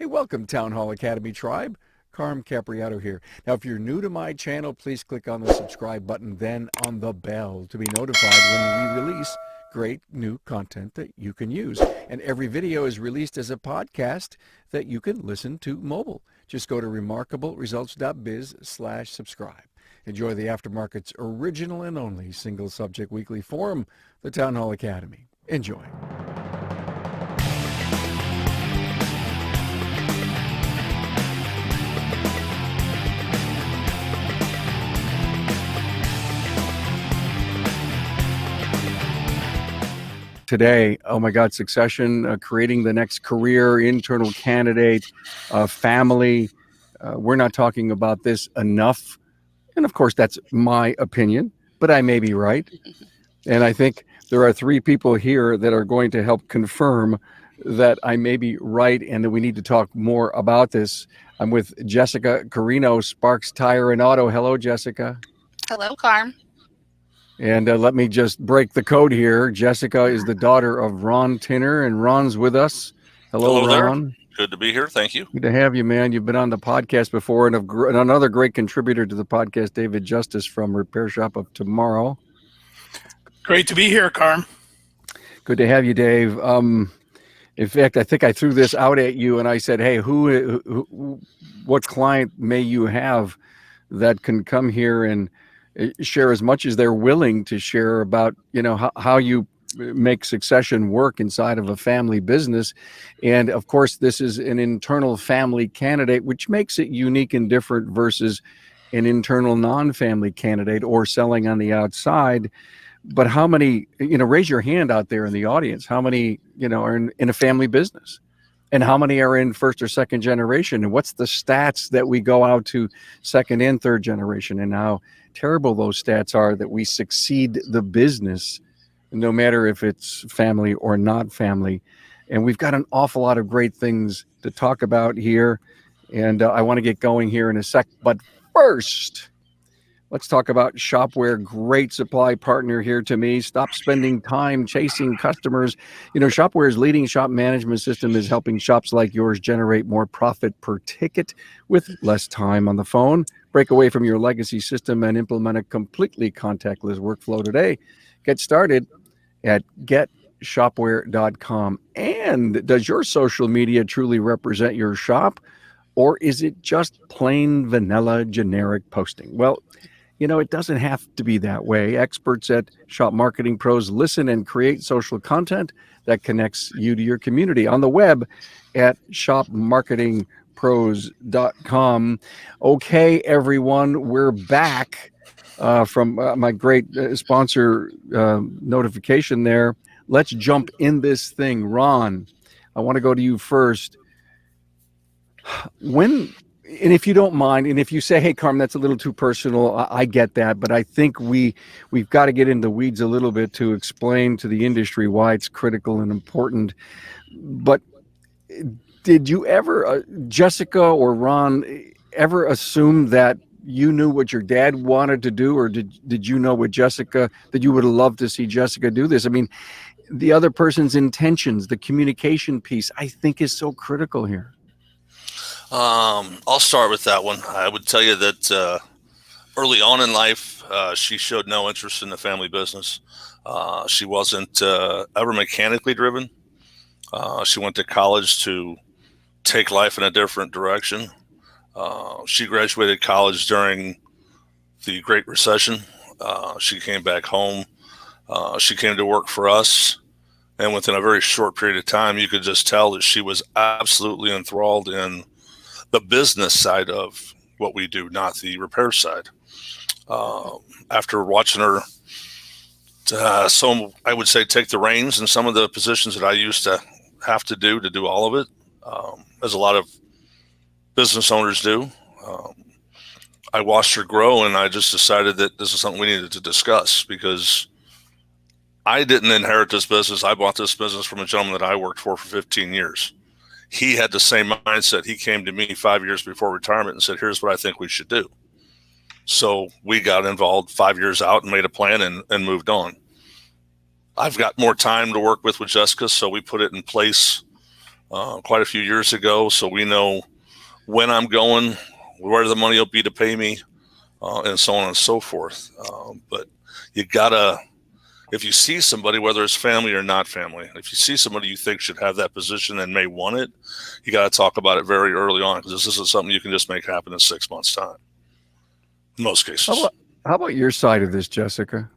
Hey, welcome, Town Hall Academy Tribe. Carm Capriato here. Now, if you're new to my channel, please click on the subscribe button, then on the bell to be notified when we release great new content that you can use. And every video is released as a podcast that you can listen to mobile. Just go to remarkableresults.biz/subscribe. Enjoy the Aftermarket's original and only single subject weekly forum, the Town Hall Academy. Enjoy. Today, oh my God, succession, creating the next career, internal candidate, family. We're not talking about this enough. And of course, that's my opinion, but I may be right. And I think there are three people here that are going to help confirm that I may be right and that we need to talk more about this. I'm with Jessica Carrino, Sparks Tire and Auto. Hello, Jessica. Hello, Carm. And let me just break the code here. Jessica is the daughter of Ron Tinner, and Ron's with us. Hello, Ron. There. Good to be here. Thank you. Good to have you, man. You've been on the podcast before, and another great contributor to the podcast, David Justice from Repair Shop of Tomorrow. Great to be here, Carm. Good to have you, Dave. In fact, I think I threw this out at you, and I said, hey, what client may you have that can come here and share as much as they're willing to share about, how you make succession work inside of a family business. And of course, this is an internal family candidate, which makes it unique and different versus an internal non-family candidate or selling on the outside. But how many, raise your hand out there in the audience, how many, are in a family business? And how many are in first or second generation? And what's the stats that we go out to second and third generation, and how terrible those stats are that we succeed the business, no matter if it's family or not family. And we've got an awful lot of great things to talk about here. And I want to get going here in a sec. But first, let's talk about Shopware, great supply partner here to me. Stop spending time chasing customers. Shopware's leading shop management system is helping shops like yours generate more profit per ticket with less time on the phone. Break away from your legacy system and implement a completely contactless workflow today. Get started at getshopware.com. And does your social media truly represent your shop, or is it just plain vanilla generic posting? Well, it doesn't have to be that way. Experts at Shop Marketing Pros listen and create social content that connects you to your community on the web at shopmarketingpros.com. Okay, everyone, we're back from my great sponsor notification there. Let's jump in this thing. Ron, I want to go to you first. And if you don't mind, and if you say, hey, Carm, that's a little too personal, I get that. But I think we've got to get in the weeds a little bit to explain to the industry why it's critical and important. But did you ever, Jessica or Ron, ever assume that you knew what your dad wanted to do? Or did you know with Jessica that you would have loved to see Jessica do this? I mean, the other person's intentions, the communication piece, I think is so critical here. I'll start with that one. I would tell you that early on in life, she showed no interest in the family business. She wasn't ever mechanically driven. She went to college to take life in a different direction. She graduated college during the Great Recession. She came back home. She came to work for us. And within a very short period of time, you could just tell that she was absolutely enthralled in the business side of what we do, not the repair side. After watching her, so I would say take the reins in some of the positions that I used to have to do all of it, as a lot of business owners do. I watched her grow, and I just decided that this is something we needed to discuss, because I didn't inherit this business. I bought this business from a gentleman that I worked for 15 years. He had the same mindset. He came to me 5 years before retirement and said, here's what I think we should do. So we got involved 5 years out and made a plan and moved on. I've got more time to work with Jessica, so we put it in place quite a few years ago, so we know when I'm going, where the money will be to pay me, and so on and so forth. But you gotta, if you see somebody, whether it's family or not family, if you see somebody you think should have that position and may want it, you got to talk about it very early on, because this isn't something you can just make happen in 6 months' time. In most cases. How about your side of this, Jessica?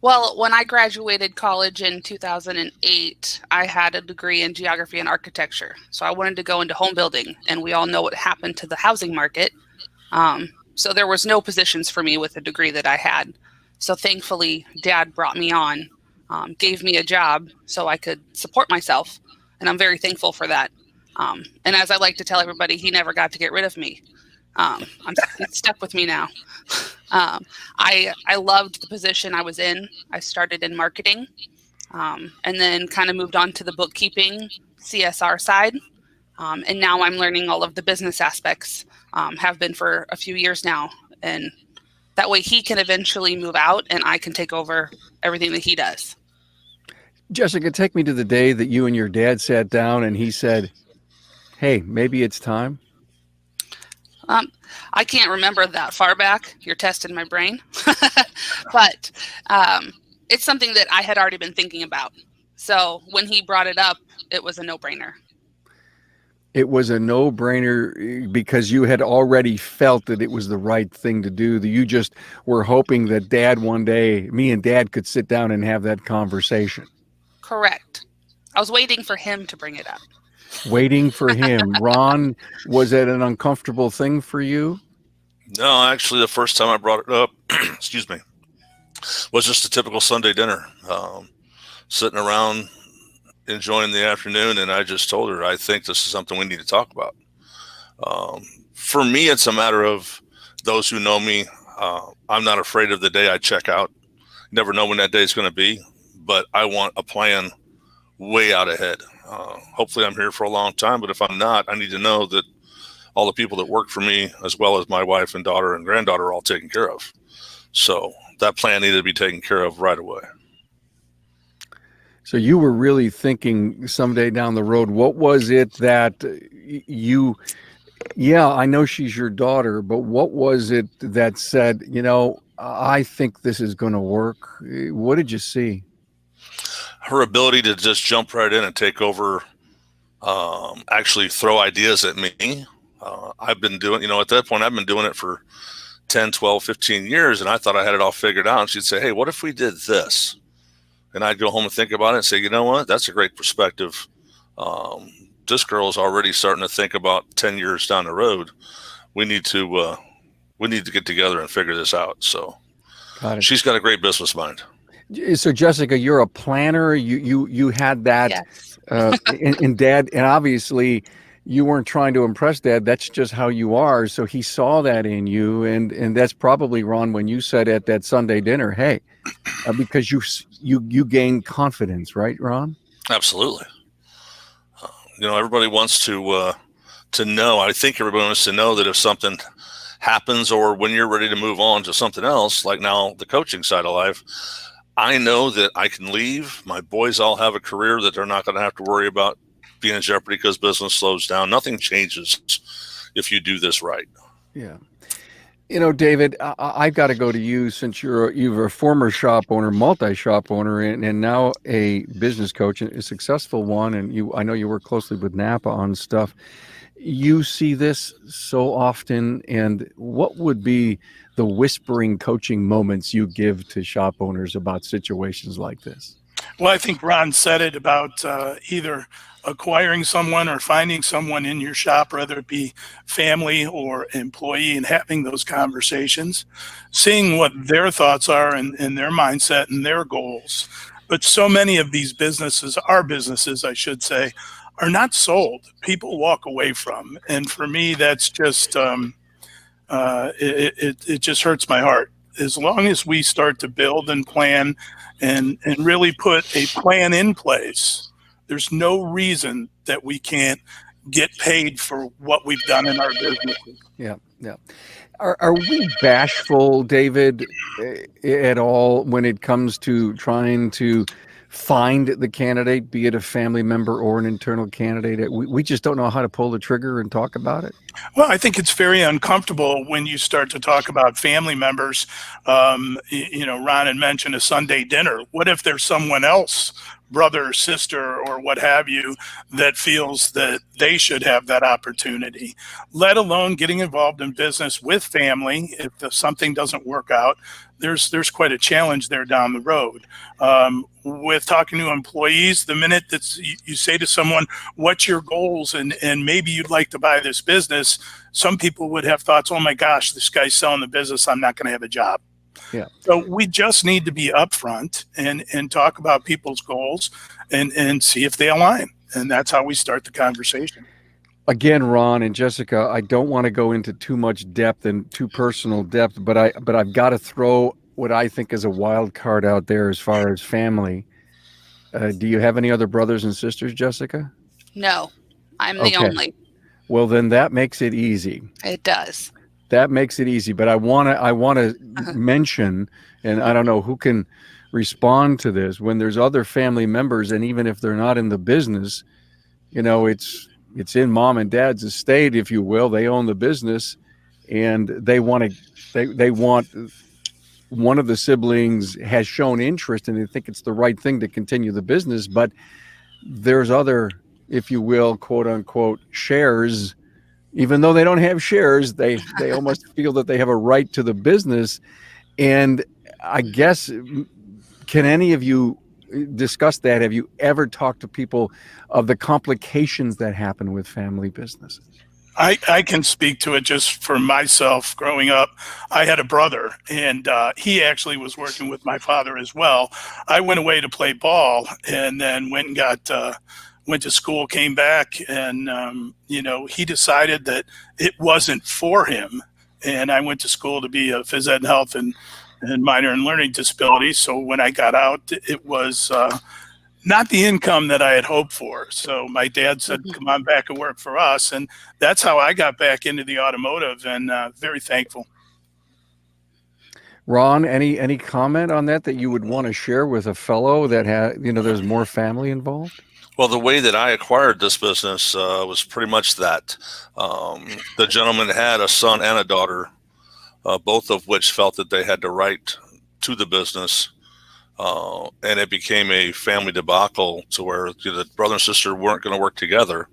Well, when I graduated college in 2008, I had a degree in geography and architecture. So I wanted to go into home building, and we all know what happened to the housing market. So there was no positions for me with the degree that I had. So thankfully, Dad brought me on, gave me a job so I could support myself. And I'm very thankful for that. And as I like to tell everybody, he never got to get rid of me. It's stuck with me now. I loved the position I was in. I started in marketing, and then kind of moved on to the bookkeeping, CSR side. And now I'm learning all of the business aspects, have been for a few years now. And that way he can eventually move out and I can take over everything that he does. Jessica, take me to the day that you and your dad sat down and he said, hey, maybe it's time. I can't remember that far back. You're testing my brain. But it's something that I had already been thinking about. So when he brought it up, it was a no-brainer. It was a no-brainer because you had already felt that it was the right thing to do. That you just were hoping that Dad one day, me and Dad could sit down and have that conversation. Correct. I was waiting for him to bring it up. Waiting for him. Ron, was it an uncomfortable thing for you? No, actually, the first time I brought it up, excuse me, was just a typical Sunday dinner, sitting around enjoying the afternoon, and I just told her, I think this is something we need to talk about. For me, it's a matter of those who know me. I'm not afraid of the day I check out. Never know when that day is going to be, but I want a plan way out ahead. Hopefully I'm here for a long time, but if I'm not, I need to know that all the people that work for me, as well as my wife and daughter and granddaughter, are all taken care of. So that plan needed to be taken care of right away. So you were really thinking someday down the road, what was it that you, yeah, I know she's your daughter, but what was it that said, you know, I think this is going to work? What did you see? Her ability to just jump right in and take over, actually throw ideas at me. I've been doing, you know, at that point, I've been doing it for 10, 12, 15 years, and I thought I had it all figured out. And she'd say, hey, what if we did this? And I'd go home and think about it and say, you know what, that's a great perspective. This girl is already starting to think about 10 years down the road. We need to get together and figure this out. So she's got a great business mind. So Jessica, you're a planner. You had that, yes. and Dad, and obviously you weren't trying to impress Dad. That's just how you are. So he saw that in you, and that's probably, Ron, when you said at that Sunday dinner, hey, because you gained confidence, right, Ron? Absolutely. You know, everybody wants to know. I think everybody wants to know that if something happens or when you're ready to move on to something else, like now the coaching side of life, I know that I can leave. My boys all have a career that they're not going to have to worry about being in jeopardy because business slows down. Nothing changes if you do this right. Yeah. You know, David, I've got to go to you since you're a former shop owner, multi-shop owner, and now a business coach, and a successful one. And I know you work closely with Napa on stuff. You see this so often, and what would be the whispering coaching moments you give to shop owners about situations like this? Well, I think Ron said it about either acquiring someone or finding someone in your shop, whether it be family or employee, and having those conversations, seeing what their thoughts are and their mindset and their goals. But so many of these businesses, our businesses, I should say, are not sold. People walk away from. And for me, that's just, it just hurts my heart. As long as we start to build and plan and really put a plan in place, there's no reason that we can't get paid for what we've done in our businesses. Yeah, yeah. Are we bashful, David, at all when it comes to trying to find the candidate, be it a family member or an internal candidate? We just don't know how to pull the trigger and talk about it. Well, I think it's very uncomfortable when you start to talk about family members. Ron had mentioned a Sunday dinner. What if there's someone else, brother or sister or what have you, that feels that they should have that opportunity, let alone getting involved in business with family? If something doesn't work out, there's quite a challenge there down the road. With talking to employees, the minute that you say to someone, what's your goals, and maybe you'd like to buy this business, some people would have thoughts, oh my gosh, this guy's selling the business, I'm not going to have a job. Yeah. So we just need to be upfront and talk about people's goals and see if they align. And that's how we start the conversation. Again, Ron and Jessica, I don't want to go into too much depth and too personal depth, but I've got to throw what I think is a wild card out there as far as family. Do you have any other brothers and sisters, Jessica? No, I'm the Okay. only. Well, then that makes it easy. It does. That makes it easy. But I want to mention, and I don't know who can respond to this, when there's other family members, and even if they're not in the business, it's in mom and dad's estate, if you will. They own the business, and they want one of the siblings has shown interest, and they think it's the right thing to continue the business, but there's other, if you will, quote unquote, shares. Even though they don't have shares, they almost feel that they have a right to the business. And I guess, can any of you discuss that? Have you ever talked to people of the complications that happen with family business? I can speak to it just for myself. Growing up, I had a brother, and he actually was working with my father as well. I went away to play ball, and then went to school, came back, and he decided that it wasn't for him. And I went to school to be a phys ed and health and minor in learning disabilities. So when I got out, it was not the income that I had hoped for. So my dad said, come on back and work for us. And that's how I got back into the automotive, and very thankful. Ron, any comment on that you would want to share with a fellow that there's more family involved? Well, the way that I acquired this business was pretty much that. The gentleman had a son and a daughter, both of which felt that they had the right to the business. And it became a family debacle to where the brother and sister weren't going to work together.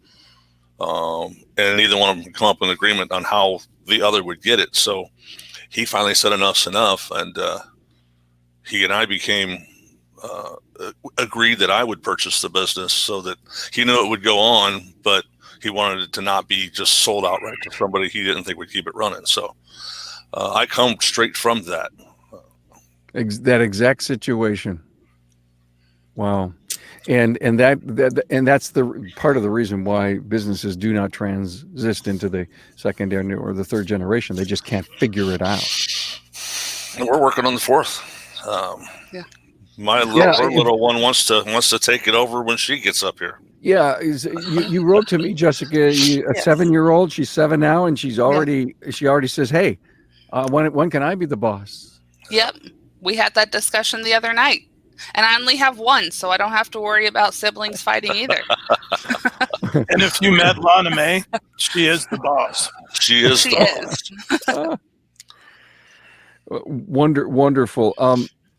And neither one of them could come up with an agreement on how the other would get it. So he finally said enough's enough. And he and I became agreed that I would purchase the business, so that he knew it would go on, but he wanted it to not be just sold outright to somebody he didn't think would keep it running. So I come straight from that. That exact situation. Wow. And that's the part of the reason why businesses do not transit into the second or the third generation. They just can't figure it out. And we're working on the fourth. Yeah. My little one wants to take it over when she gets up here. Yeah, you wrote to me, Jessica, a 7-year-old. She's 7 now, and she already says, "Hey, when can I be the boss?" Yep. We had that discussion the other night, and I only have one, so I don't have to worry about siblings fighting either. And if you met Lana May, she is the boss. She is the boss. Wonderful.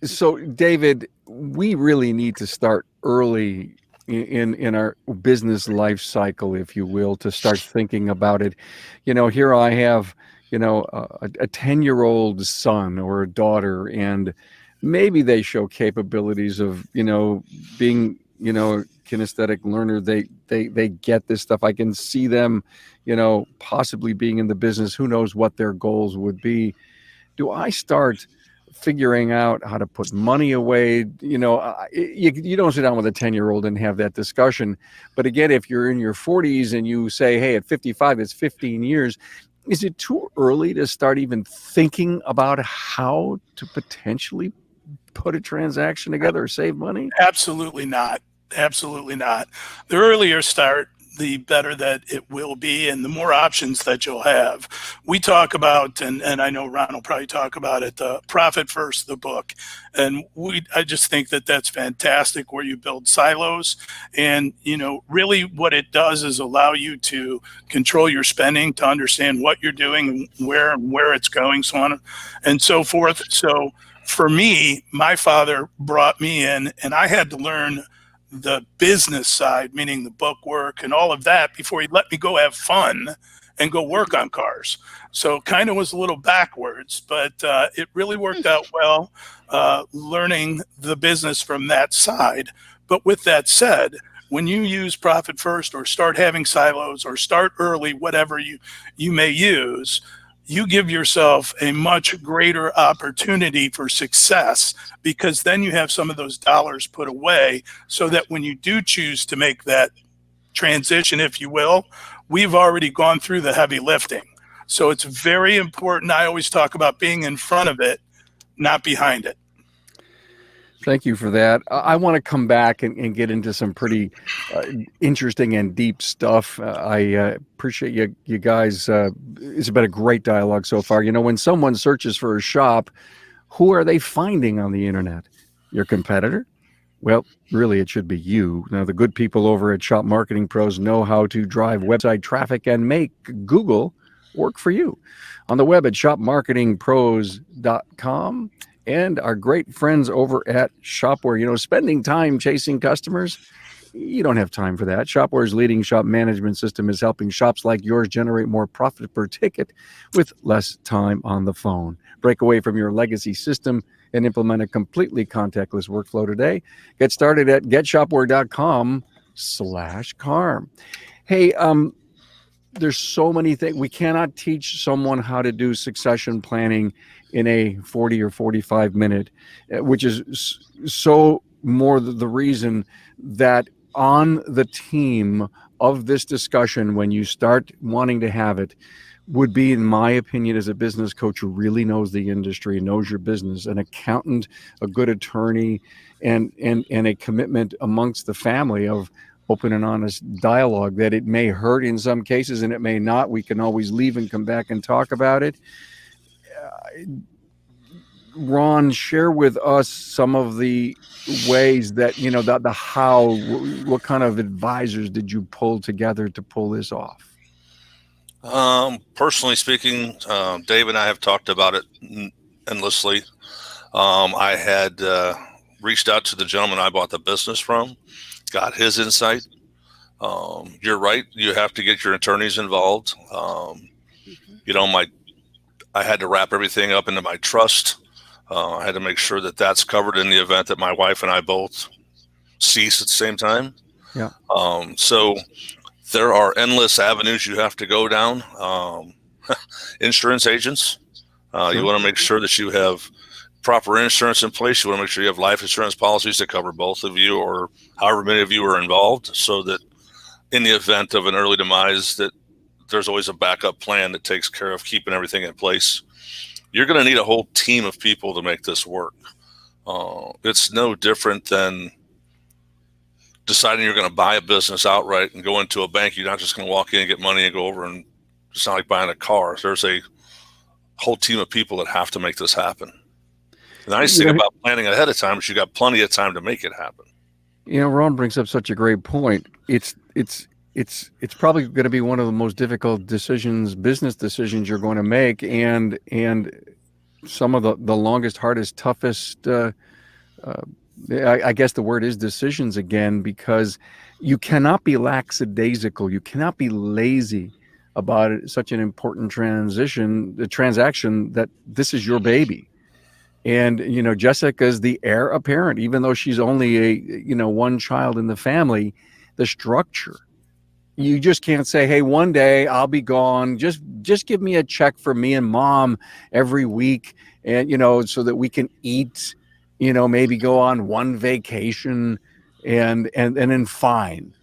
So, David, we really need to start early in our business life cycle, if you will, to start thinking about it. Here I have, a 10-year-old son or a daughter, and maybe they show capabilities of, being, a kinesthetic learner. They get this stuff. I can see them, possibly being in the business. Who knows what their goals would be? Do I start figuring out how to put money away? You don't sit down with a 10-year-old and have that discussion. But again, if you're in your 40s and you say, hey, at 55, it's 15 years, is it too early to start even thinking about how to potentially put a transaction together or save money? Absolutely not. Absolutely not. The earlier start, the better that it will be and the more options that you'll have. We talk about, and I know Ron will probably talk about it, Profit First, the book. And I just think that that's fantastic, where you build silos. And, really what it does is allow you to control your spending, to understand what you're doing and where it's going, so on and so forth. So for me, my father brought me in, and I had to learn the business side, meaning the book work and all of that, before he let me go have fun and go work on cars. So kind of was a little backwards, but it really worked out well, learning the business from that side. But with that said, when you use Profit First, or start having silos, or start early, whatever you may use, you give yourself a much greater opportunity for success, because then you have some of those dollars put away, so that when you do choose to make that transition, if you will, we've already gone through the heavy lifting. So it's very important. I always talk about being in front of it, not behind it. Thank you for that. I want to come back and get into some pretty interesting and deep stuff. I appreciate you guys. It's been a great dialogue so far. When someone searches for a shop, who are they finding on the internet? Your competitor? Well, really, it should be you. Now, the good people over at Shop Marketing Pros know how to drive website traffic and make Google work for you. On the web at shopmarketingpros.com. And our great friends over at Shopware, spending time chasing customers, you don't have time for that. Shopware's leading shop management system is helping shops like yours generate more profit per ticket with less time on the phone. Break away from your legacy system and implement a completely contactless workflow today. Get started at getshopware.com/carm. Hey, there's so many things. We cannot teach someone how to do succession planning in a 40 or 45 minute, which is so more the reason that on the team of this discussion, when you start wanting to have it, would be, in my opinion, as a business coach who really knows the industry, knows your business, an accountant, a good attorney, and a commitment amongst the family of open and honest dialogue, that it may hurt in some cases and it may not. We can always leave and come back and talk about it. Ron, share with us some of the ways that, the how, what kind of advisors did you pull together to pull this off? Personally speaking, Dave and I have talked about it endlessly. I had reached out to the gentleman I bought the business from, got his insight. You're right. You have to get your attorneys involved. I had to wrap everything up into my trust. I had to make sure that that's covered in the event that my wife and I both cease at the same time. Yeah. So there are endless avenues you have to go down. Insurance agents. You want to make sure that you have proper insurance in place. You want to make sure you have life insurance policies that cover both of you, or however many of you are involved, so that in the event of an early demise, that there's always a backup plan that takes care of keeping everything in place. You're going to need a whole team of people to make this work. It's no different than deciding you're going to buy a business outright and go into a bank. You're not just going to walk in and get money and go over, and it's not like buying a car. There's a whole team of people that have to make this happen. The nice thing about planning ahead of time is you got plenty of time to make it happen. Ron brings up such a great point. It's probably going to be one of the most difficult business decisions you're going to make, and some of the longest, hardest, toughest. I guess the word is decisions again, because you cannot be lackadaisical. You cannot be lazy about it. Such an important transaction that this is your baby. And, Jessica's the heir apparent, even though she's only one child in the family. The structure, you just can't say, hey, one day I'll be gone. Just give me a check for me and mom every week. And, so that we can eat, maybe go on one vacation and then fine.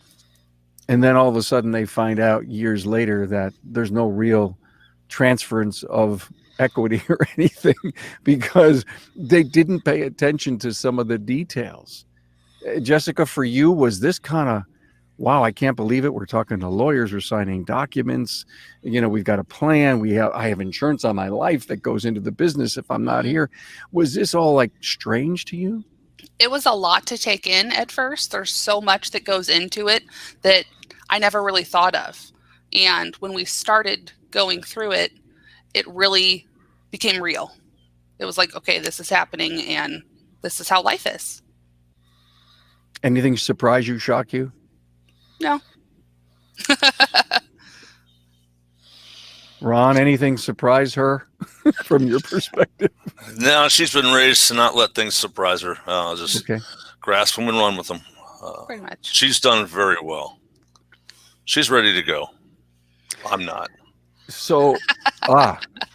And then all of a sudden they find out years later that there's no real transference of equity or anything, because they didn't pay attention to some of the details. Jessica, for you, was this kind of wow, I can't believe it. We're talking to lawyers, we're signing documents. We've got a plan. I have insurance on my life that goes into the business if I'm not here. Was this all like strange to you? It was a lot to take in at first. There's so much that goes into it that I never really thought of. And when we started going through it, it really became real. It was like, okay, this is happening and this is how life is. Anything surprise you, shock you? No. Ron, anything surprise her from your perspective? No, she's been raised to not let things surprise her. Just Okay. grasp them and run with them. Pretty much. She's done very well. She's ready to go. I'm not. So,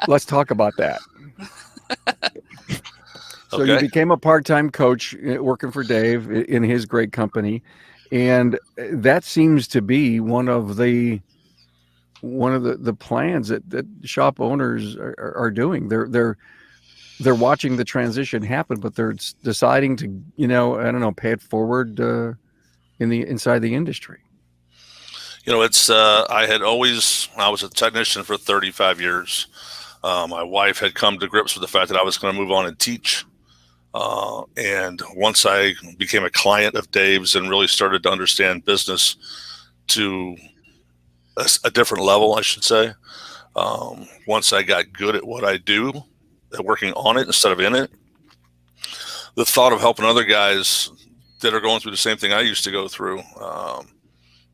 let's talk about that. So you became a part-time coach working for Dave in his great company, and that seems to be one of the plans that shop owners are doing. They're watching the transition happen, but they're deciding to, I don't know, pay it forward inside the industry. I was a technician for 35 years. My wife had come to grips with the fact that I was going to move on and teach. And once I became a client of Dave's and really started to understand business to a different level, I should say, once I got good at what I do, at working on it instead of in it, the thought of helping other guys that are going through the same thing I used to go through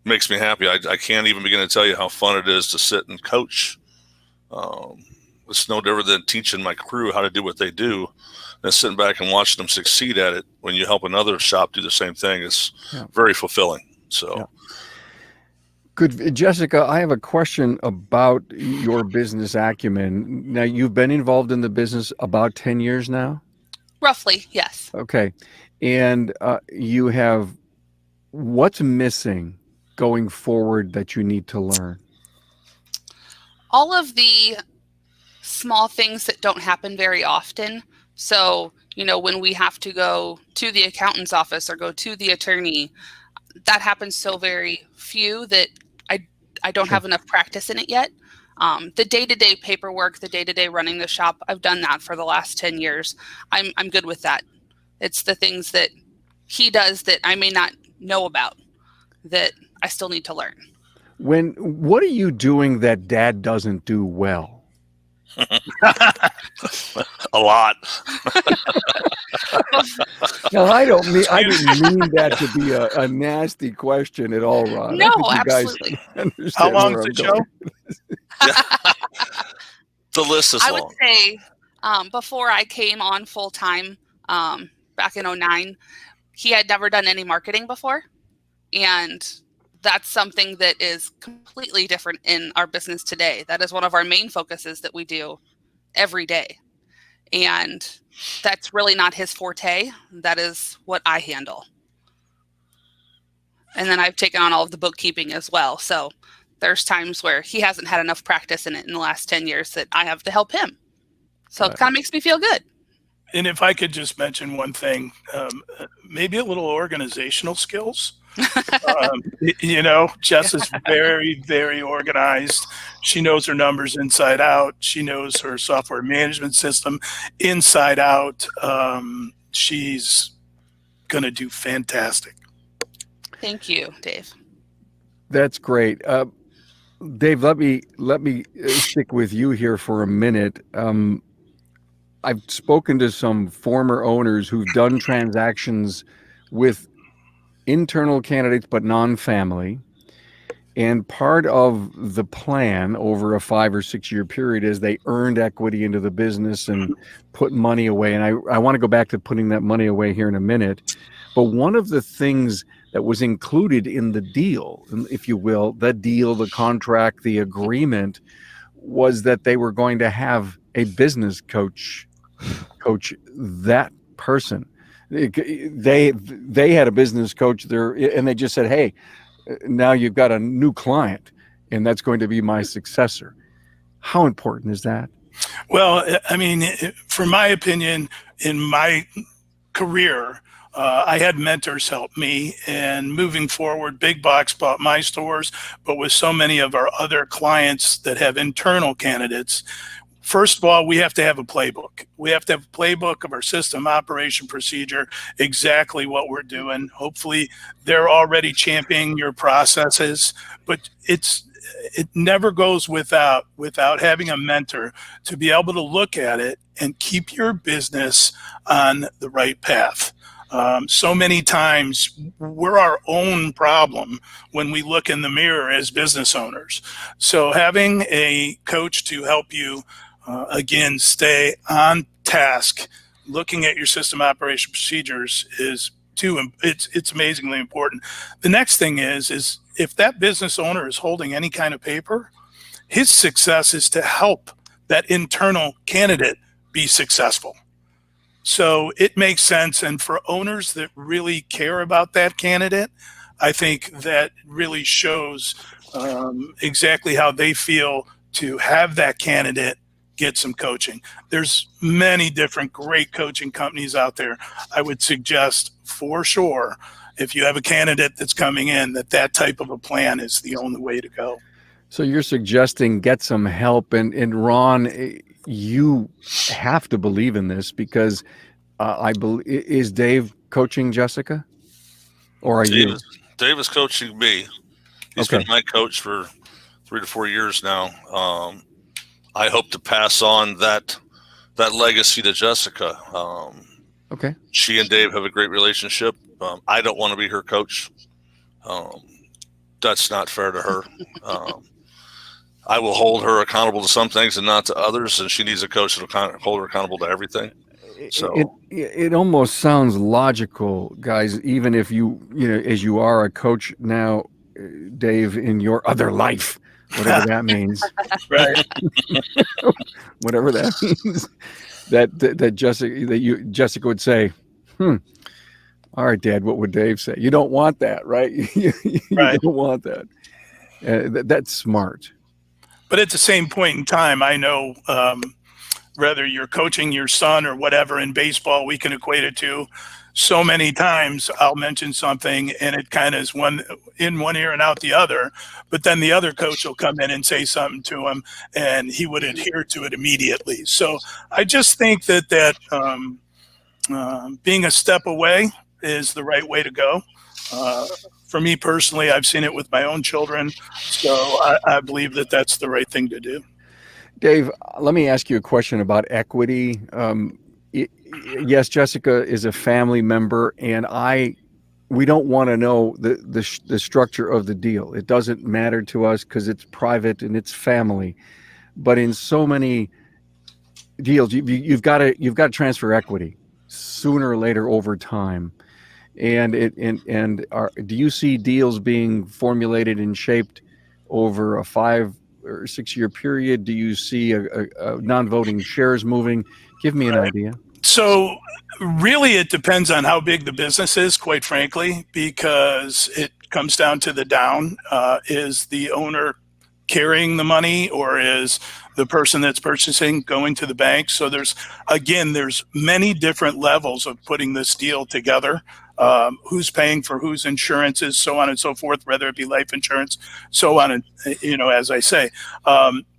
makes me happy. I can't even begin to tell you how fun it is to sit and coach. It's no different than teaching my crew how to do what they do, and sitting back and watching them succeed at it. When you help another shop do the same thing, it's very fulfilling. So, good, Jessica. I have a question about your business acumen. Now, you've been involved in the business about 10 years now. Roughly, yes. Okay, and you have. What's missing going forward that you need to learn? All of the small things that don't happen very often. So, when we have to go to the accountant's office or go to the attorney, that happens so very few that I don't have enough practice in it yet. The day-to-day paperwork, the day-to-day running the shop, I've done that for the last 10 years. I'm good with that. It's the things that he does that I may not know about that I still need to learn. What are you doing that Dad doesn't do well? A lot. No, I didn't mean that to be a nasty question at all, Ron. No, I think you absolutely. guys understand How where long's I'm the going. show? The list is I long. would say before I came on full time back in 2009, he had never done any marketing before. And that's something that is completely different in our business today. That is one of our main focuses that we do every day. And that's really not his forte. That is what I handle. And then I've taken on all of the bookkeeping as well. So there's times where he hasn't had enough practice in it in the last 10 years that I have to help him. So it kind of makes me feel good. And if I could just mention one thing, maybe a little organizational skills. Jess is very, very organized. She knows her numbers inside out. She knows her software management system inside out. She's going to do fantastic. Thank you, Dave. That's great. Dave, let me stick with you here for a minute. I've spoken to some former owners who've done transactions with internal candidates, but non-family. And part of the plan over a 5 or 6 year period is they earned equity into the business and put money away. And I want to go back to putting that money away here in a minute. But one of the things that was included in the deal, if you will, the contract, the agreement, was that they were going to have a business coach that person. They had a business coach there, and they just said, hey, now you've got a new client, and that's going to be my successor. How important is that? Well, I mean, for my opinion, in my career, I had mentors help me, and moving forward, Big Box bought my stores, but with so many of our other clients that have internal candidates, first of all, we have to have a playbook. We have to have a playbook of our system, operation, procedure, exactly what we're doing. Hopefully, they're already championing your processes, but it never goes without having a mentor to be able to look at it and keep your business on the right path. So many times we're our own problem when we look in the mirror as business owners. So having a coach to help you, again, stay on task, looking at your system operation procedures it's amazingly important. The next thing is if that business owner is holding any kind of paper, his success is to help that internal candidate be successful. So it makes sense. And for owners that really care about that candidate, I think that really shows exactly how they feel to have that candidate get some coaching. There's many different great coaching companies out there. I would suggest for sure, if you have a candidate that's coming in, that type of a plan is the only way to go. So you're suggesting get some help, and Ron, you have to believe in this because I believe, is Dave coaching Jessica, or are you? Dave is coaching me. He's been my coach for 3 to 4 years now. I hope to pass on that legacy to Jessica. Okay. She and Dave have a great relationship. I don't want to be her coach. That's not fair to her. I will hold her accountable to some things and not to others, and she needs a coach that'll hold her accountable to everything. So it almost sounds logical, guys. Even if you as you are a coach now, Dave, in your other life, whatever that means, right? Whatever that means, that Jessica would say, all right, Dad, what would Dave say? You don't want that, right? You Right. don't want that. That's smart. But at the same point in time, I know whether you're coaching your son or whatever in baseball, we can equate it to. So many times I'll mention something and it kind of is one in one ear and out the other, but then the other coach will come in and say something to him and he would adhere to it immediately. So I just think that being a step away is the right way to go. For me personally, I've seen it with my own children. So I believe that that's the right thing to do. Dave, let me ask you a question about equity. Yes, Jessica is a family member, and we don't want to know the structure of the deal. It doesn't matter to us because it's private and it's family. But in so many deals, you've got to transfer equity sooner or later over time. And do you see deals being formulated and shaped over a 5 or 6 year period? Do you see a non-voting shares moving? Give me an idea. So really it depends on how big the business is, quite frankly, because it comes down to the down. Is the owner carrying the money, or is the person that's purchasing going to the bank? So there's many different levels of putting this deal together. Who's paying for whose insurances, so on and so forth, whether it be life insurance, so on. And, as I say,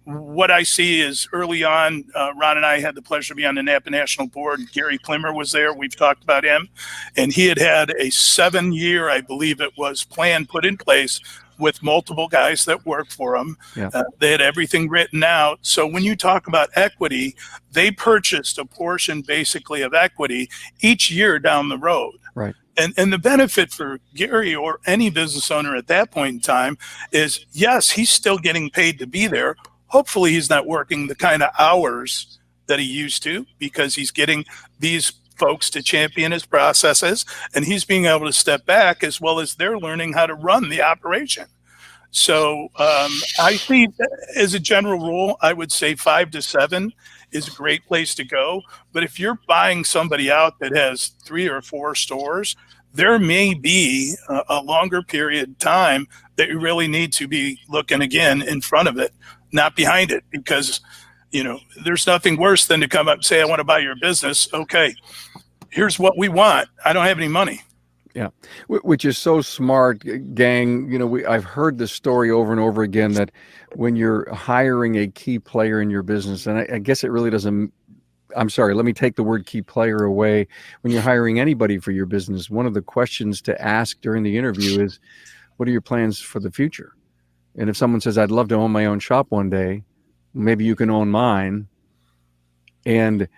what I see is early on, Ron and I had the pleasure to be on the Napa National Board. Gary Klimmer was there. We've talked about him. And he had a 7-year, I believe it was, plan put in place with multiple guys that work for him. Yeah. They had everything written out. So when you talk about equity, they purchased a portion basically of equity each year down the road. Right. And the benefit for Gary or any business owner at that point in time is, yes, he's still getting paid to be there. Hopefully he's not working the kind of hours that he used to, because he's getting these folks to champion his processes, and he's being able to step back as well as they're learning how to run the operation. So I think as a general rule, I would say 5 to 7 is a great place to go. But if you're buying somebody out that has 3 or 4 stores, there may be a longer period of time that you really need to be looking again in front of it, not behind it, because there's nothing worse than to come up and say, I want to buy your business. Okay, here's what we want. I don't have any money. Yeah, which is so smart, gang. I've heard this story over and over again that when you're hiring a key player in your business, and I guess it really doesn't, I'm sorry, let me take the word key player away. When you're hiring anybody for your business, one of the questions to ask during the interview is, what are your plans for the future? And if someone says, I'd love to own my own shop one day, maybe you can own mine. And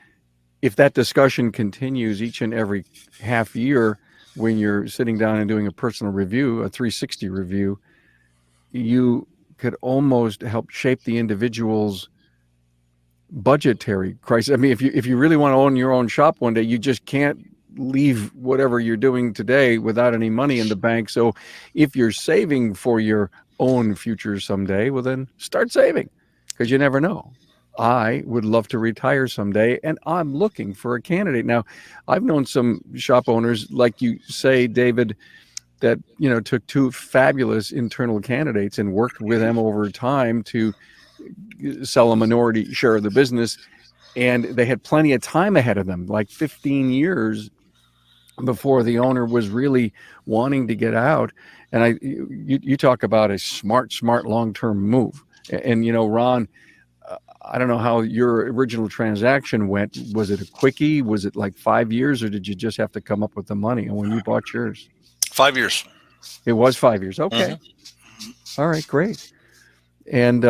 if that discussion continues each and every half year, when you're sitting down and doing a personal review, a 360 review, you could almost help shape the individual's budgetary crisis. I mean, if you really want to own your own shop one day, you just can't leave whatever you're doing today without any money in the bank. So if you're saving for your own future someday, well, then start saving, because you never know. I would love to retire someday, and I'm looking for a candidate. Now, I've known some shop owners, like you say, David, that took two fabulous internal candidates and worked with them over time to sell a minority share of the business, and they had plenty of time ahead of them, like 15 years before the owner was really wanting to get out. And you talk about a smart long-term move. And Ron, I don't know how your original transaction went. Was it a quickie? Was it like 5 years, or did you just have to come up with the money? And when you bought yours? 5 years. It was 5 years. Okay. Mm-hmm. All right, great. And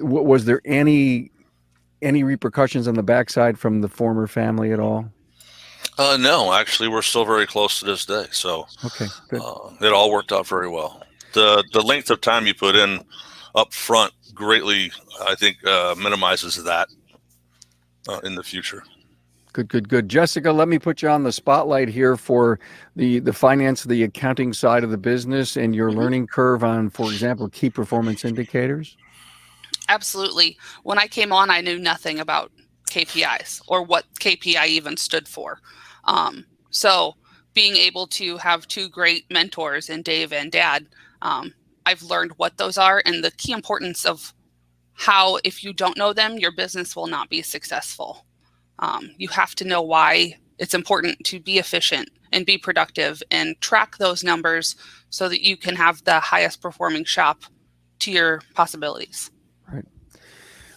was there any repercussions on the backside from the former family at all? No, actually, we're still very close to this day. So okay, good. It all worked out very well. The length of time you put in up front greatly, I think, minimizes that in the future. Good. Jessica, let me put you on the spotlight here for the finance, the accounting side of the business, and your learning curve on, for example, key performance indicators. Absolutely. When I came on, I knew nothing about KPIs or what KPI even stood for. So being able to have two great mentors in Dave and Dad, I've learned what those are and the key importance of how, if you don't know them, your business will not be successful. You have to know why it's important to be efficient and be productive and track those numbers so that you can have the highest performing shop to your possibilities. Right.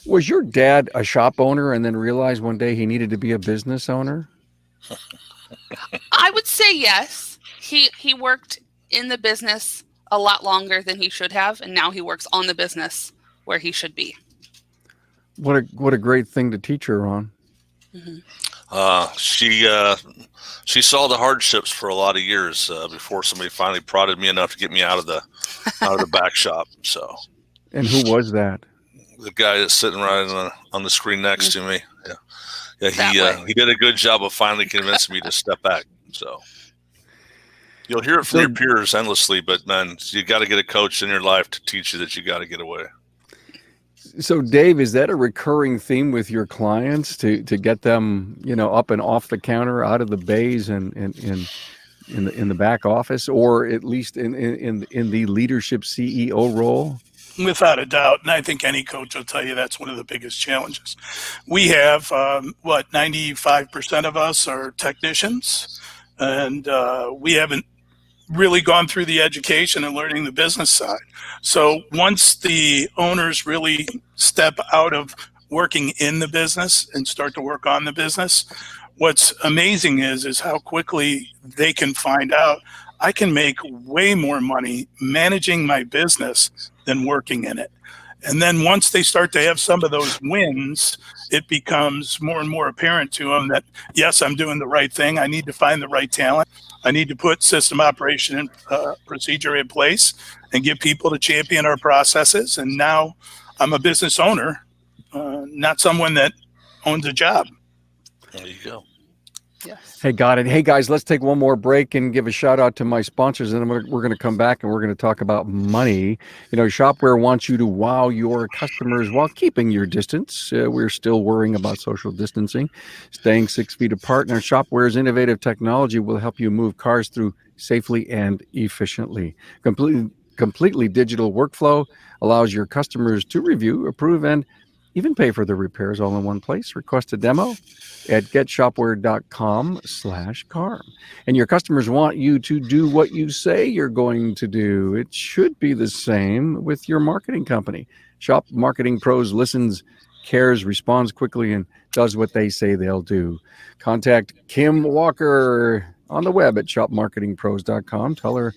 Was your dad a shop owner and then realized one day he needed to be a business owner? I would say yes. He worked in the business a lot longer than he should have, and now he works on the business where he should be. What a great thing to teach her on. Mm-hmm. She saw the hardships for a lot of years before somebody finally prodded me enough to get me out of the back shop. So. And who was that? The guy that's sitting right on the screen next to me. Yeah. He did a good job of finally convincing me to step back. So you'll hear it from your peers endlessly, but man, you got to get a coach in your life to teach you that you got to get away. So Dave, is that a recurring theme with your clients to get them, up and off the counter, out of the bays and in the back office, or at least in the leadership CEO role? Without a doubt. And I think any coach will tell you that's one of the biggest challenges. We have, 95% of us are technicians, and we haven't really gone through the education and learning the business side. So once the owners really step out of working in the business and start to work on the business, what's amazing is how quickly they can find out I can make way more money managing my business than working in it. And then once they start to have some of those wins, it becomes more and more apparent to them that, yes, I'm doing the right thing. I need to find the right talent. I need to put system operation and procedure in place and get people to champion our processes. And now I'm a business owner, not someone that owns a job. There you go. Yes. Hey, got it. Hey, guys, let's take one more break and give a shout out to my sponsors, and then we're going to come back and we're going to talk about money. Shopware wants you to wow your customers while keeping your distance. We're still worrying about social distancing, staying 6 feet apart. Now, Shopware's innovative technology will help you move cars through safely and efficiently. Completely digital workflow allows your customers to review, approve, and even pay for the repairs all in one place. Request a demo at getshopware.com/carm. And your customers want you to do what you say you're going to do. It should be the same with your marketing company. Shop Marketing Pros listens, cares, responds quickly, and does what they say they'll do. Contact Kim Walker on the web at shopmarketingpros.com. Tell her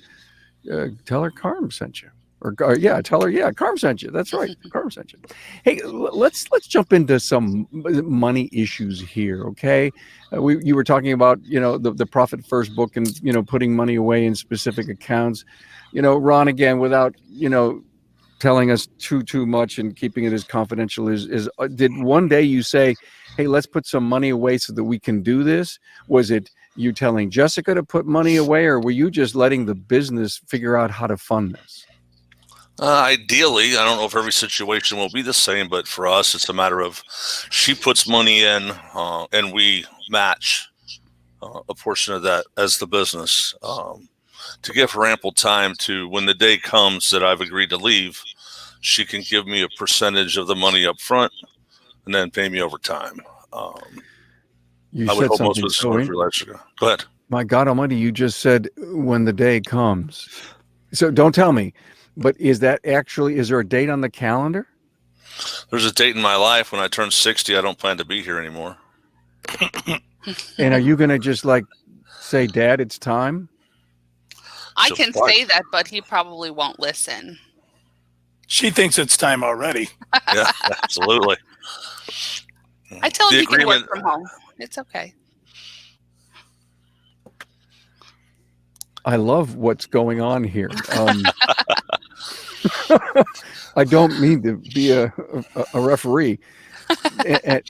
Carm sent you. Tell her, Carm sent you. That's right, Carm sent you. Hey, let's jump into some money issues here, okay? You were talking about, the Profit First book and, putting money away in specific accounts. Ron, again, without, telling us too much and keeping it as confidential, did one day you say, hey, let's put some money away so that we can do this? Was it you telling Jessica to put money away, or were you just letting the business figure out how to fund this? Ideally, I don't know if every situation will be the same, but for us, it's a matter of she puts money in and we match a portion of that as the business to give her ample time to, when the day comes that I've agreed to leave, she can give me a percentage of the money up front and then pay me over time. You I would said hope most something business owners realize. Go ahead. My God Almighty, you just said when the day comes. So don't tell me, but is there a date on the calendar? There's a date in my life when I turn 60. I don't plan to be here anymore. And are you going to just say, Dad, it's time? I can say that, but he probably won't listen. She thinks it's time already. Yeah, absolutely. I tell him he can work from home. It's okay. I love what's going on here. I don't mean to be a referee, and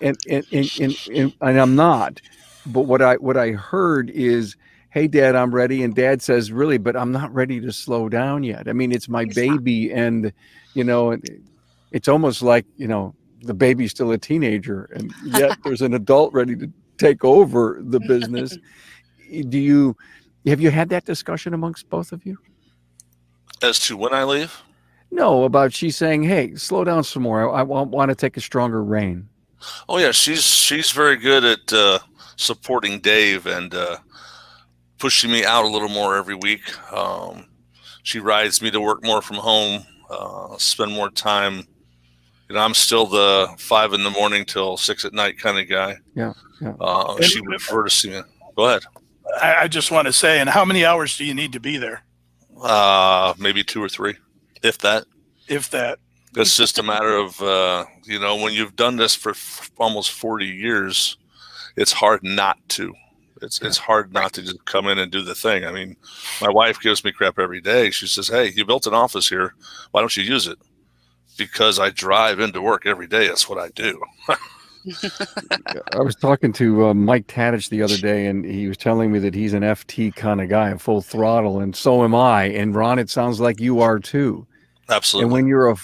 I'm not. But what I heard is, hey, Dad, I'm ready. And Dad says, really, but I'm not ready to slow down yet. I mean, it's my baby. And, it's almost like, the baby's still a teenager. And yet there's an adult ready to take over the business. Have you had that discussion amongst both of you? As to when I leave? No, about she's saying, hey, slow down some more. I want to take a stronger rein. Oh, yeah. She's very good at supporting Dave and pushing me out a little more every week. She rides me to work more from home, spend more time. I'm still the 5 a.m. till 6 p.m. kind of guy. Yeah. She would prefer to see me. Go ahead. I just want to say, and how many hours do you need to be there? Maybe 2 or 3, if that. If that. It's just a matter of, when you've done this for almost 40 years, it's hard not to. It's hard not to just come in and do the thing. I mean, my wife gives me crap every day. She says, hey, you built an office here. Why don't you use it? Because I drive into work every day. That's what I do. I was talking to Mike Tadich the other day, and he was telling me that he's an FT kind of guy, a full throttle, and so am I. And Ron, it sounds like you are too. Absolutely. And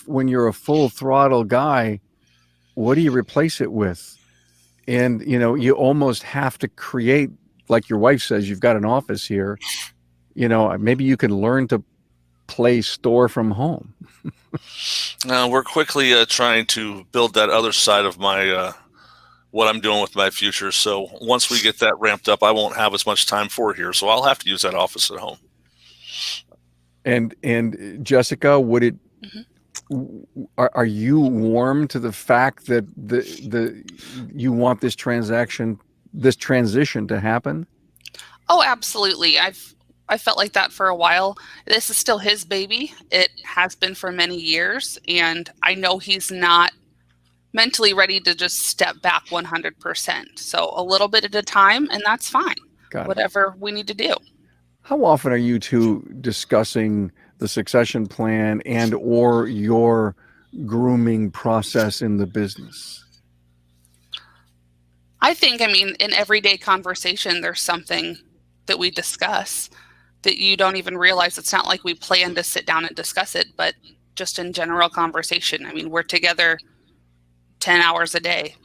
when you're a full throttle guy, what do you replace it with? And you almost have to create, like your wife says, you've got an office here. Maybe you can learn to play store from home. We're quickly trying to build that other side of my what I'm doing with my future. So once we get that ramped up, I won't have as much time for here. So I'll have to use that office at home. And Jessica, would it? Are you warm to the fact that you want this transition to happen? Oh, absolutely. I felt like that for a while. This is still his baby. It has been for many years, and I know he's not mentally ready to just step back 100%. So a little bit at a time, and that's fine. Whatever we need to do. How often are you two discussing the succession plan and or your grooming process in the business? I think, in everyday conversation, there's something that we discuss that you don't even realize. It's not like we plan to sit down and discuss it, but just in general conversation. We're together 10 hours a day.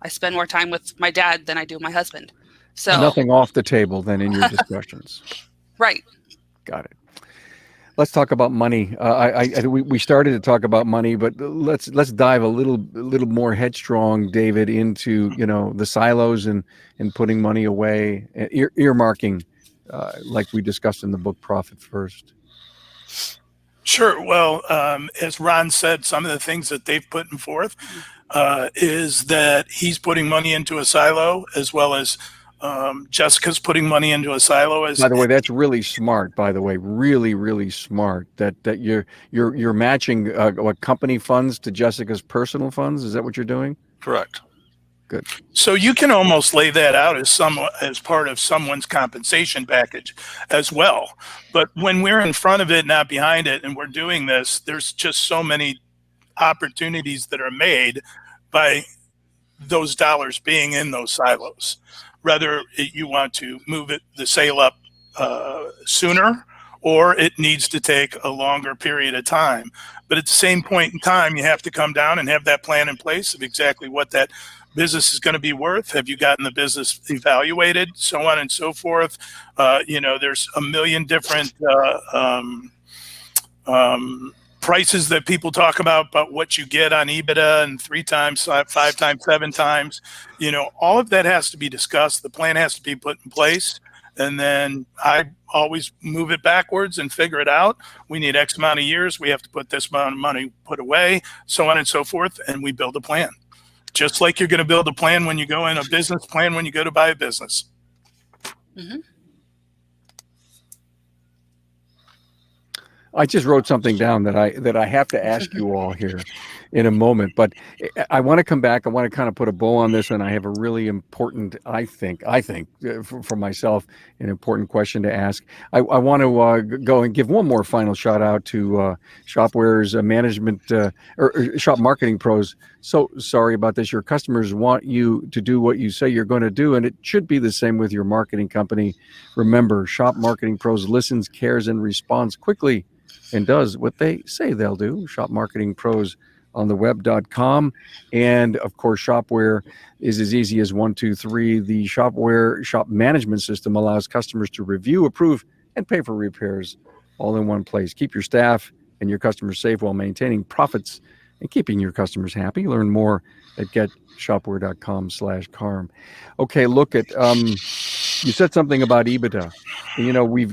I spend more time with my dad than I do my husband. So nothing off the table then in your discussions. Right. Got it. let's talk about money. We started to talk about money, but let's dive a little more headstrong, David, into the silos and putting money away, earmarking, like we discussed in the book Profit First. Sure. Well, as Ron said, some of the things that they've put forth is that he's putting money into a silo, as well as Jessica's putting money into a silo. By the way, that's really smart. By the way, really smart that you're matching what company funds to Jessica's personal funds. Is that what you're doing? Correct. Good. So you can almost lay that out as part of someone's compensation package as well. But when we're in front of it, not behind it, and we're doing this, there's just so many opportunities that are made by those dollars being in those silos. Whether you want to move the sale up sooner, or it needs to take a longer period of time. But at the same point in time, you have to come down and have that plan in place of exactly what that business is going to be worth. Have you gotten the business evaluated, so on and so forth? There's a million different prices that people talk about what you get on EBITDA and 3 times, 5 times, 7 times. All of that has to be discussed. The plan has to be put in place. And then I always move it backwards and figure it out. We need X amount of years. We have to put this amount of money put away, so on and so forth. And we build a plan. Just like you're going to build a plan when you go in, a business plan when you go to buy a business. Mm-hmm. I just wrote something down that I have to ask you all here in a moment, but I want to come back. I want to kind of put a bow on this, and I have a really important, I think for myself, an important question to ask. I want to go and give one more final shout out to Shopware's management or Shop Marketing Pros. So sorry about this. Your customers want you to do what you say you're going to do, and it should be the same with your marketing company. Remember, Shop Marketing Pros listens, cares, and responds quickly and does what they say they'll do. Shop Marketing Pros on the web.com. And of course, Shopware is as easy as 1, 2, 3. The Shopware shop management system allows customers to review, approve, and pay for repairs all in one place. Keep your staff and your customers safe while maintaining profits and keeping your customers happy. Learn more at getshopware.com/Carm. Okay, look at you said something about EBITDA.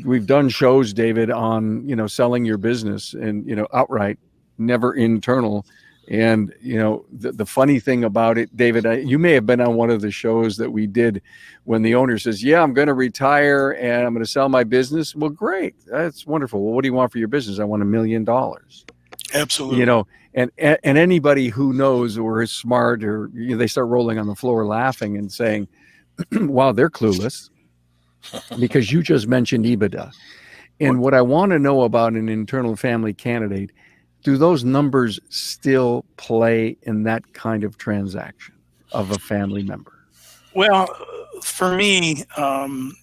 We've done shows, David, on selling your business and outright, never internal. And the funny thing about it, David, you may have been on one of the shows that we did when the owner says, "Yeah, I'm going to retire and I'm going to sell my business." Well, great, that's wonderful. Well, what do you want for your business? I want $1 million. Absolutely. And anybody who knows or is smart, or they start rolling on the floor laughing and saying, "Wow, they're clueless," because you just mentioned EBITDA. And what I want to know about an internal family candidate, do those numbers still play in that kind of transaction of a family member? Well, for me, I'm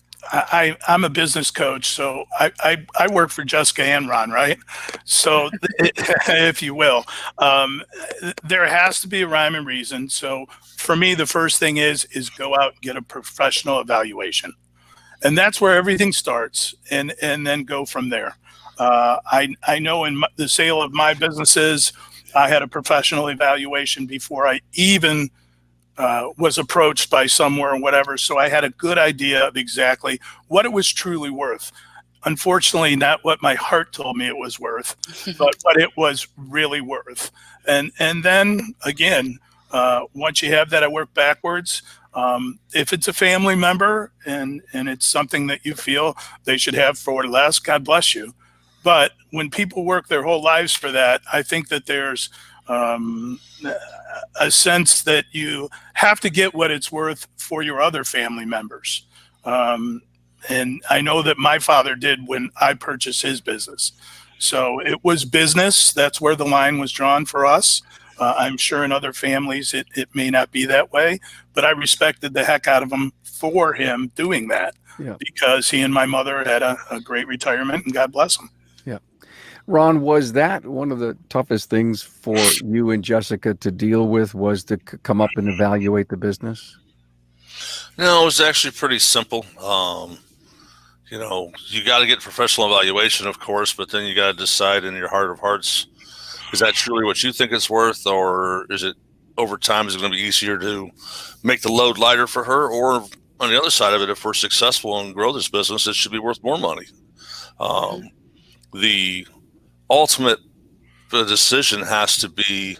a business coach, so I work for Jessica and Ron, right? So, if you will, there has to be a rhyme and reason. So, for me, the first thing is go out and get a professional evaluation, and that's where everything starts, and then go from there. I know in the sale of my businesses, I had a professional evaluation before I even was approached by somewhere or whatever. So I had a good idea of exactly what it was truly worth. Unfortunately, not what my heart told me it was worth, but what it was really worth. And then again, once you have that, I work backwards. If it's a family member and it's something that you feel they should have for less, God bless you. But when people work their whole lives for that, I think that there's a sense that you have to get what it's worth for your other family members. And I know that my father did when I purchased his business. So it was business. That's where the line was drawn for us. I'm sure in other families it may not be that way, but I respected the heck out of him for him doing that. Yeah. Because he and my mother had a great retirement, and God bless them. Yeah. Ron, was that one of the toughest things for you and Jessica to deal with, was to come up and evaluate the business? No, it was actually pretty simple. you know, you got to get professional evaluation, of course, but then you got to decide in your heart of hearts, is that truly what you think it's worth, or is it over time, is it going to be easier to make the load lighter for her? Or on the other side of it, if we're successful and grow this business, it should be worth more money. The ultimate decision has to be,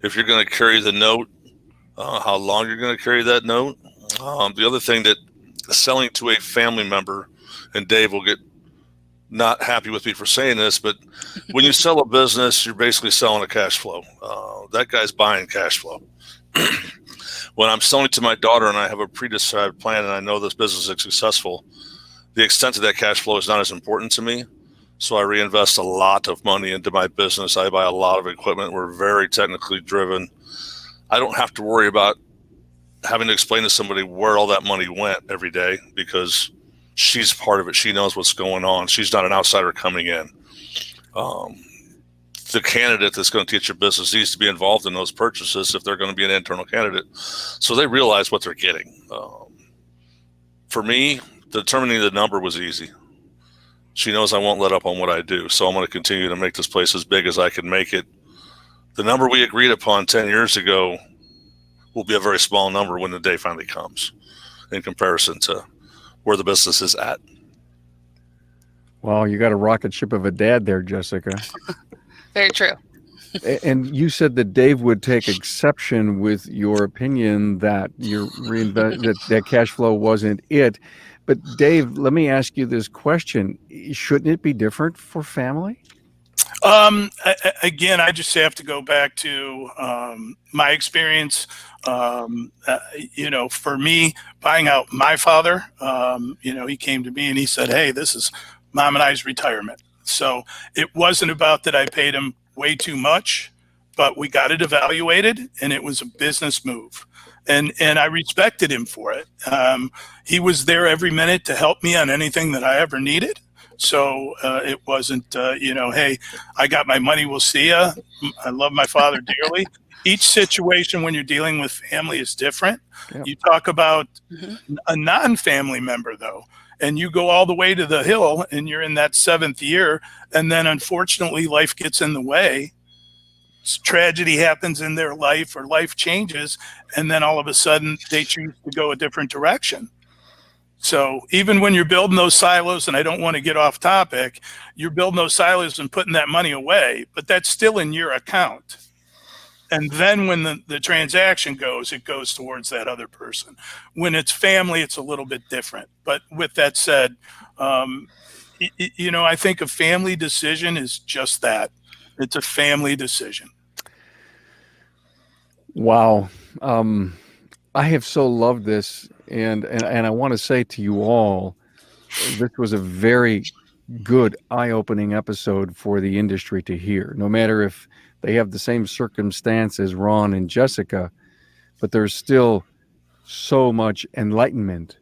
if you're going to carry the note, how long you're going to carry that note. The other thing, that selling to a family member, and Dave will get not happy with me for saying this, but when you sell a business, you're basically selling a cash flow. That guy's buying cash flow. When I'm selling to my daughter and I have a pre-decided plan and I know this business is successful, the extent of that cash flow is not as important to me. So I reinvest a lot of money into my business. I buy a lot of equipment. We're very technically driven. I don't have to worry about having to explain to somebody where all that money went every day, because she's part of it. She knows what's going on. She's not an outsider coming in. The candidate that's going to teach your business needs to be involved in those purchases if they're going to be an internal candidate, so they realize what they're getting. For me, determining the number was easy. She knows I won't let up on what I do, so I'm going to continue to make this place as big as I can make it. The number we agreed upon 10 years ago will be a very small number when the day finally comes, in comparison to where the business is at. Well, you got a rocket ship of a dad there, Jessica. Very true. And you said that Dave would take exception with your opinion that that cash flow wasn't it. But Dave, let me ask you this question. Shouldn't it be different for family? Again, I just have to go back to my experience. You know, for me, buying out my father, you know, he came to me and he said, "Hey, this is Mom and I's retirement." So it wasn't about that I paid him way too much, but we got it evaluated, and it was a business move. And I respected him for it. He was there every minute to help me on anything that I ever needed. So it wasn't, you know, hey, I got my money, we'll see ya. I love my father dearly. Each situation when you're dealing with family is different. Yep. You talk about a non-family member, though, and you go all the way to the hill and you're in that 7th year, and then unfortunately life gets in the way. Tragedy happens in their life, or life changes, and then all of a sudden they choose to go a different direction. So even when you're building those silos, and I don't want to get off topic, you're building those silos and putting that money away, but that's still in your account. And then when the transaction goes, it goes towards that other person. When it's family, it's a little bit different. But with that said, you know, I think a family decision is just that. It's a family decision. Wow. I have so loved this. And I want to say to you all, this was a very good, eye-opening episode for the industry to hear. No matter if they have the same circumstance as Ron and Jessica, but there's still so much enlightenment,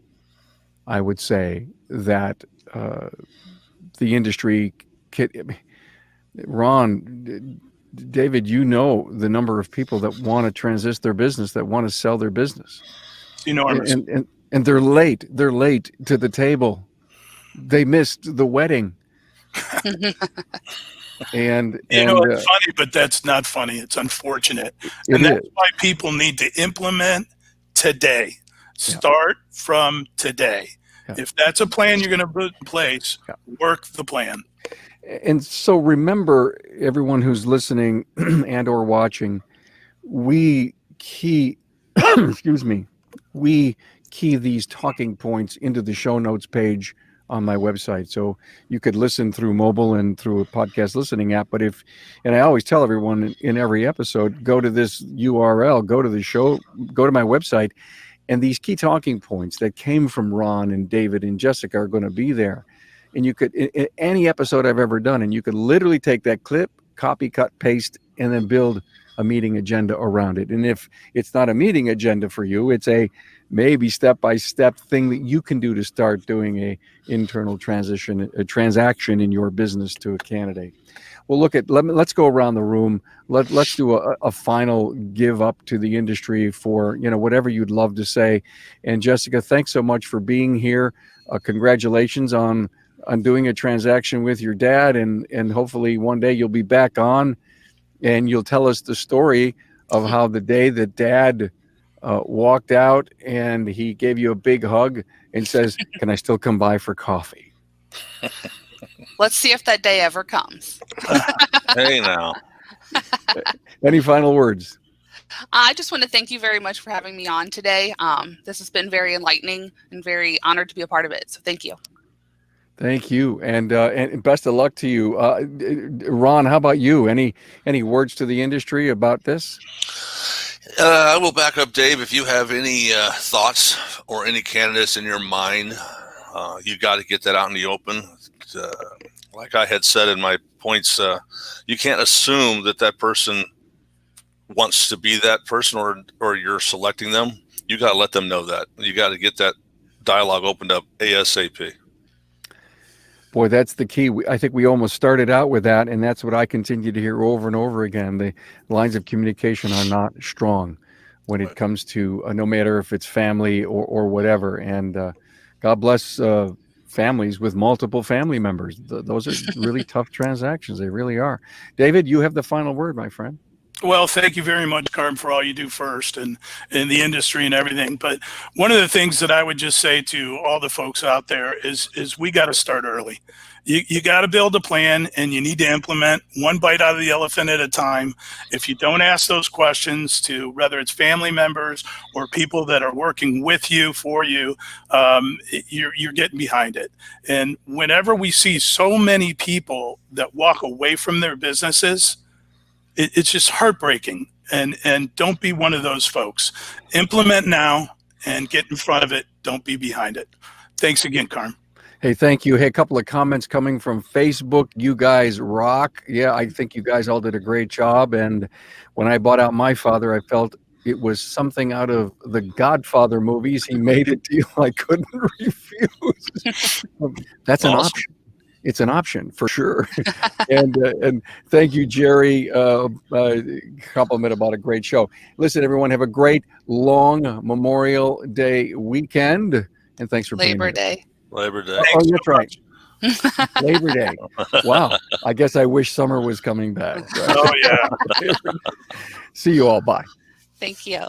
I would say, that the industry Ron, David, you know the number of people that want to transition their business, that want to sell their business. It's enormous. And they're late. They're late to the table. They missed the wedding. And you know, it's funny, but that's not funny. It's unfortunate. And that's why people need to implement today. Start from today. Yeah. If that's a plan you're going to put in place, work the plan. And so remember, everyone who's listening and or watching, we key, we key these talking points into the show notes page on my website. So you could listen through mobile and through a podcast listening app. But and I always tell everyone in every episode, go to this URL, go to the show, go to my website, and these key talking points that came from Ron and David and Jessica are going to be there. And you could, in any episode I've ever done, and you could literally take that clip, copy, cut, paste, and then build a meeting agenda around it. And if it's not a meeting agenda for you, it's a maybe step-by-step thing that you can do to start doing a internal transaction in your business to a candidate. Well, let's go around the room. Let's do a final give up to the industry for, whatever you'd love to say. And Jessica, thanks so much for being here. Congratulations on doing a transaction with your dad, and hopefully one day you'll be back on and you'll tell us the story of how the day that Dad walked out and he gave you a big hug and says, "Can I still come by for coffee?" Let's see if that day ever comes. Hey, now. Any final words? I just want to thank you very much for having me on today. This has been very enlightening and very honored to be a part of it. So thank you. Thank you, and best of luck to you. Ron, how about you? Any words to the industry about this? I will back up, Dave. If you have any thoughts or any candidates in your mind, you got to get that out in the open. Like I had said in my points, you can't assume that person wants to be that person or you're selecting them. You got to let them know that. You got to get that dialogue opened up ASAP. Boy, that's the key. I think we almost started out with that, and that's what I continue to hear over and over again. The lines of communication are not strong when it comes to no matter if it's family or whatever. And God bless families with multiple family members. Those are really tough transactions. They really are. David, you have the final word, my friend. Well, thank you very much, Carm, for all you do first and in the industry and everything. But one of the things that I would just say to all the folks out there is we got to start early. You got to build a plan, and you need to implement one bite out of the elephant at a time. If you don't ask those questions to whether it's family members or people that are working with you, for you, you're getting behind it. And whenever we see so many people that walk away from their businesses, it's just heartbreaking. And don't be one of those folks. Implement now and get in front of it. Don't be behind it. Thanks again, Carm. Hey, thank you. Hey, a couple of comments coming from Facebook. You guys rock. Yeah, I think you guys all did a great job. And when I bought out my father, I felt it was something out of the Godfather movies. He made a deal I couldn't refuse. That's an option. It's an option for sure. And thank you, Jerry. Compliment about a great show. Listen, everyone, have a great long Memorial Day weekend. And thanks for being here. Labor Day. Oh, that's right. Labor Day. Wow. I guess I wish summer was coming back. Right? Oh, yeah. See you all. Bye. Thank you.